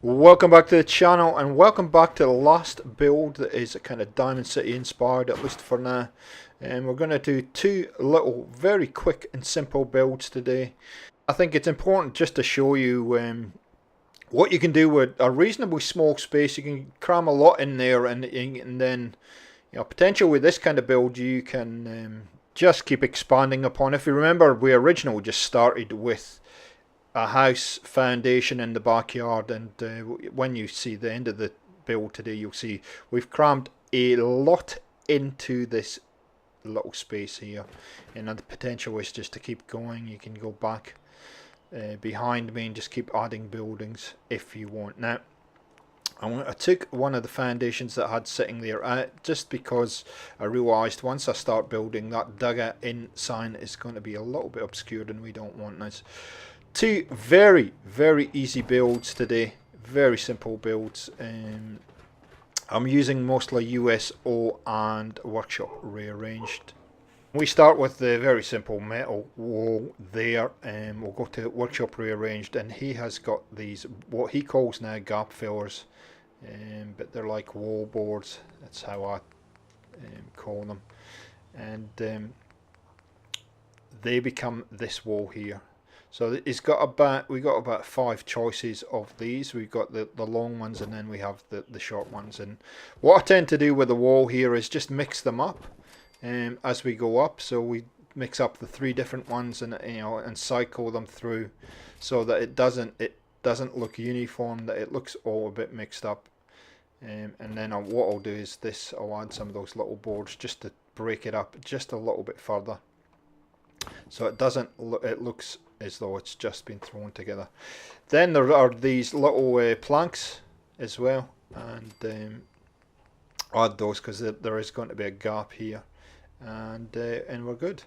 Welcome back to the channel and welcome back to the last build that is a kind of Diamond City inspired, at least for now. And we're going to do two little very quick and simple builds today. I think it's important just to show you what you can do with a reasonably small space. You can cram a lot in there, and then potential with this kind of build you can just keep expanding upon. If you remember, we originally just started with a house foundation in the backyard, and when you see the end of the build today, you'll see we've crammed a lot into this little space here, and the potential is just to keep going. You can go back behind me and just keep adding buildings if you want. Now I took one of the foundations that I had sitting there out just because I realised once I start building, that dugout in sign is going to be a little bit obscured and we don't want this. Two very easy builds today, very simple builds. I'm using mostly USO and workshop rearranged. We start with the very simple metal wall there, and we'll go to workshop rearranged, and he has got these what he calls now gap fillers, but they're like wall boards. That's how I call them, and they become this wall here. So we got about 5 choices of these. We've got the long ones, and then we have the short ones. And what I tend to do with the wall here is just mix them up as we go up. So we mix up the 3 different ones, and and cycle them through, so that it doesn't look uniform, that it looks all a bit mixed up. And then what I'll do is this: I'll add some of those little boards just to break it up just a little bit further, so it looks as though it's just been thrown together. Then there are these little planks as well, and add those because there is going to be a gap here, and we're good.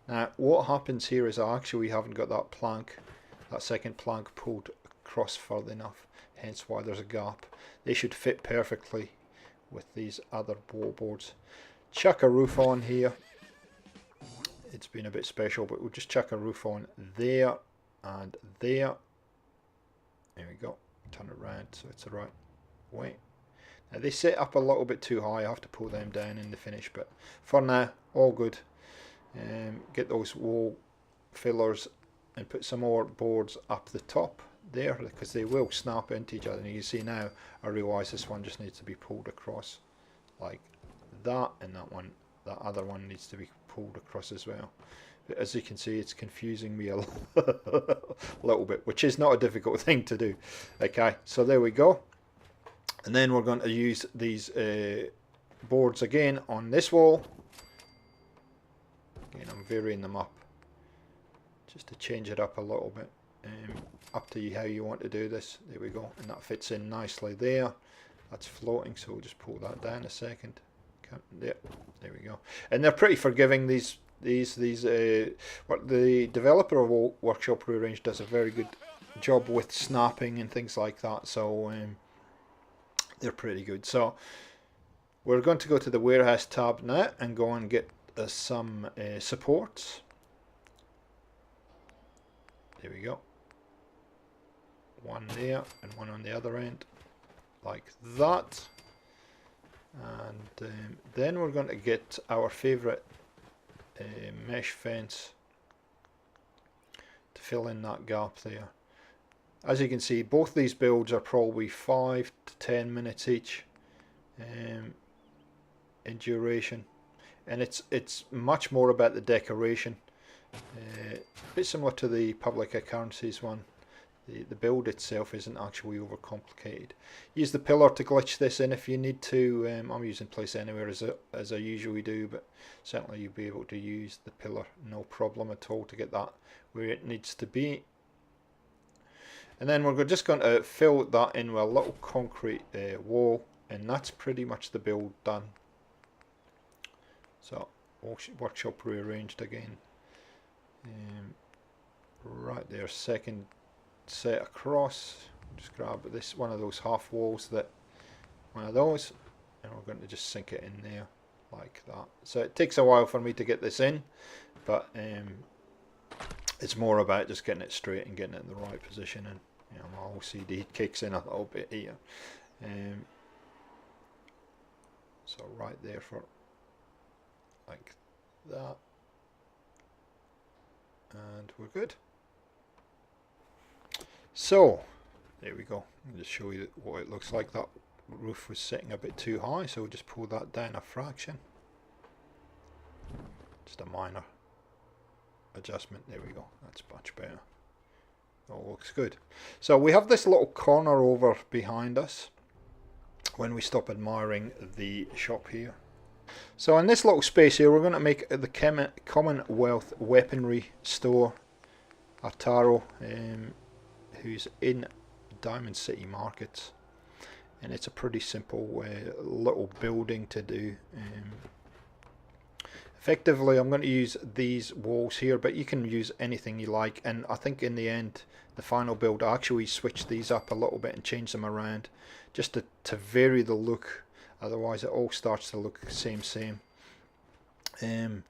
Now what happens here is I actually haven't got that second plank pulled across further enough, hence why there's a gap. They should fit perfectly with these other wall boards. Chuck a roof on here. It's been a bit special, but we'll just chuck a roof on there and there. There we go. Turn it around so it's the right way. Now they sit up a little bit too high. I have to pull them down in the finish, but for now, all good. Get those wall fillers and put some more boards up the top there, because they will snap into each other. And you see now, I realise this one just needs to be pulled across like that, and that other one needs to be pulled across as well. But as you can see, it's confusing me a little bit, which is not a difficult thing to do. Okay, so there we go. And then we're going to use these boards again on this wall. Again, I'm varying them up just to change it up a little bit. Up to you how you want to do this. There we go, and that fits in nicely there. That's floating, so we'll just pull that down a second. There we go. And they're pretty forgiving. These what the developer of Workshop Rearranged does a very good job with snapping and things like that. So they're pretty good. So we're going to go to the warehouse tab now and go and get some supports. There we go. One there and one on the other end, like that. And then we're going to get our favourite mesh fence to fill in that gap there. As you can see, both these builds are probably 5 to 10 minutes each in duration, and it's much more about the decoration. A bit similar to the public occurrences one. The build itself isn't actually overcomplicated. Use the pillar to glitch this in if you need to. I'm using place anywhere as I usually do, but certainly you'll be able to use the pillar no problem at all to get that where it needs to be. And then we're just going to fill that in with a little concrete wall, and that's pretty much the build done. So workshop rearranged again. Right there, second set across. Just grab this one of those half walls, one of those, and we're going to just sink it in there like that. So it takes a while for me to get this in, but it's more about just getting it straight and getting it in the right position. And You know, my OCD kicks in a little bit here. So right there for like that, and we're good. So there we go. I'll just show you what it looks like. That roof was sitting a bit too high, so we'll just pull that down a fraction. Just a minor adjustment. There we go. That's much better. All looks good. So we have this little corner over behind us when we stop admiring the shop here. So in this little space here, we're going to make the Commonwealth Weaponry Store. Artaro, who's in Diamond City Markets, and it's a pretty simple little building to do. Effectively, I'm going to use these walls here, but you can use anything you like, and I think in the end, the final build, I actually switched these up a little bit and changed them around just to vary the look. Otherwise it all starts to look same. The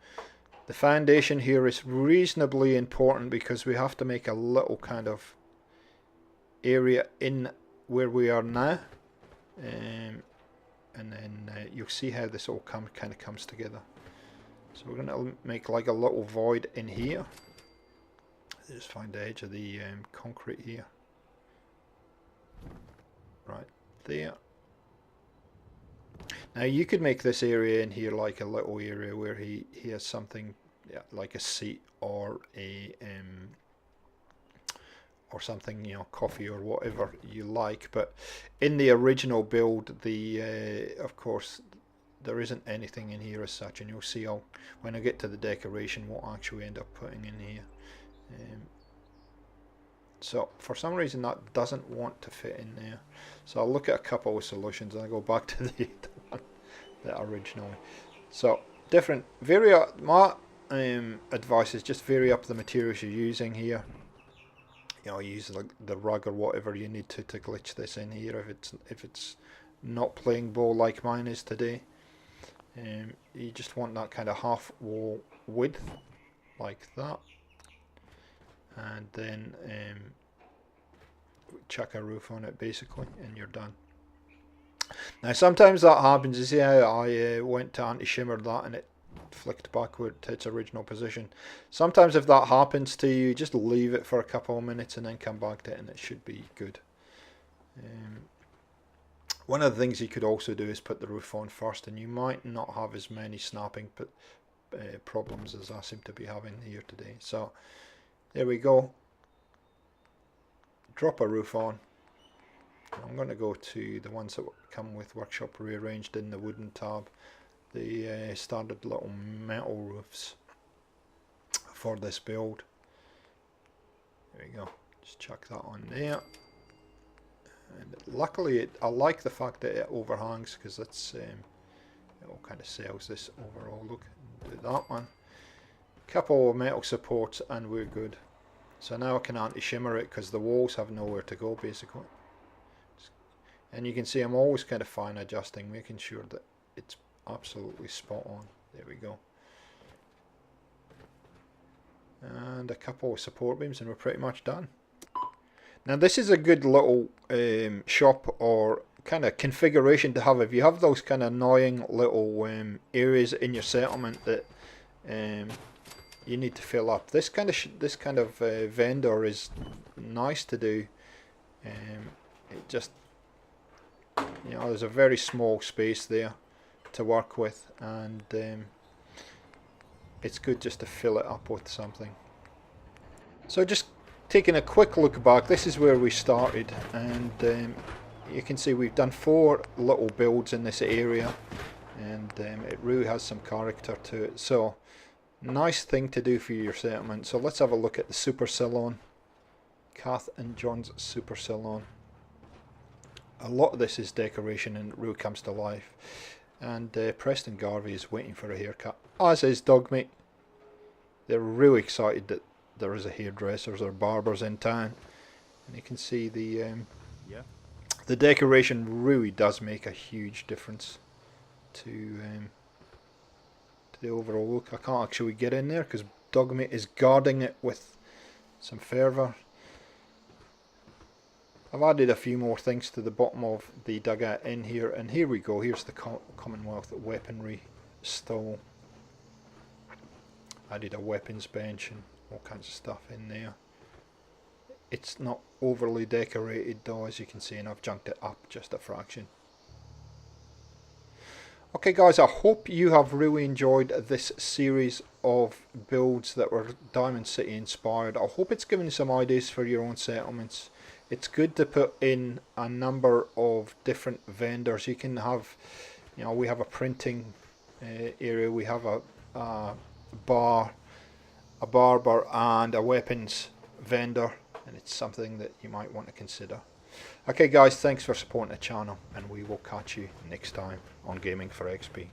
foundation here is reasonably important because we have to make a little kind of area in where we are now, and then you'll see how this all kind of comes together. So we're going to make like a little void in here. Just find the edge of the concrete here, right there. Now you could make this area in here like a little area where he has something, yeah, like a seat or a or something, you know, coffee or whatever you like. But in the original build, the of course there isn't anything in here as such, and you'll see when I get to the decoration what I actually end up putting in here. So for some reason that doesn't want to fit in there, so I'll look at a couple of solutions and I'll go back to the one that originally. So different my advice is just vary up the materials you're using here. You know, use the rug or whatever you need to glitch this in here if it's not playing ball like mine is today. You just want that kind of half wall width like that, and then chuck a roof on it basically, and you're done. Now sometimes that happens. You see how I went to anti-shimmer that and it flicked backward to its original position. Sometimes if that happens to you, just leave it for a couple of minutes and then come back to it and it should be good. One of the things you could also do is put the roof on first, and you might not have as many snapping problems as I seem to be having here today. So there we go. Drop a roof on. I'm going to go to the ones that come with workshop rearranged in the wooden tab, the standard little metal roofs for this build. There we go. Just chuck that on there. And luckily I like the fact that it overhangs, because that's it all kind of sells this overall look. Do that one. Couple of metal supports and we're good. So now I can anti-shimmer it because the walls have nowhere to go basically. And you can see I'm always kind of fine adjusting, making sure that it's absolutely spot on. There we go. And a couple of support beams and we're pretty much done. Now this is a good little shop or kind of configuration to have if you have those kind of annoying little areas in your settlement that you need to fill up. This kind of vendor is nice to do. It just, you know, there's a very small space there to work with, and it's good just to fill it up with something. So just taking a quick look back, this is where we started, and you can see we've done 4 little builds in this area, and it really has some character to it. So nice thing to do for your settlement. So let's have a look at the Super Salon, Kath and John's Super Salon. A lot of this is decoration and it really comes to life. And Preston Garvey is waiting for a haircut, as is Dogmeat. They're really excited that there is a hairdressers or barbers in town, and you can see the decoration really does make a huge difference to the overall look. I can't actually get in there because Dogmeat is guarding it with some fervour. I've added a few more things to the bottom of the dugout in here, and here we go. Here's the Commonwealth weaponry stall. Added a weapons bench and all kinds of stuff in there. It's not overly decorated though, as you can see, and I've junked it up just a fraction. Okay guys, I hope you have really enjoyed this series of builds that were Diamond City inspired. I hope it's given you some ideas for your own settlements. It's good to put in a number of different vendors. You can have, you know, we have a printing area, we have a bar, a barber and a weapons vendor, and it's something that you might want to consider. Okay guys, thanks for supporting the channel, and we will catch you next time on Gaming for XP.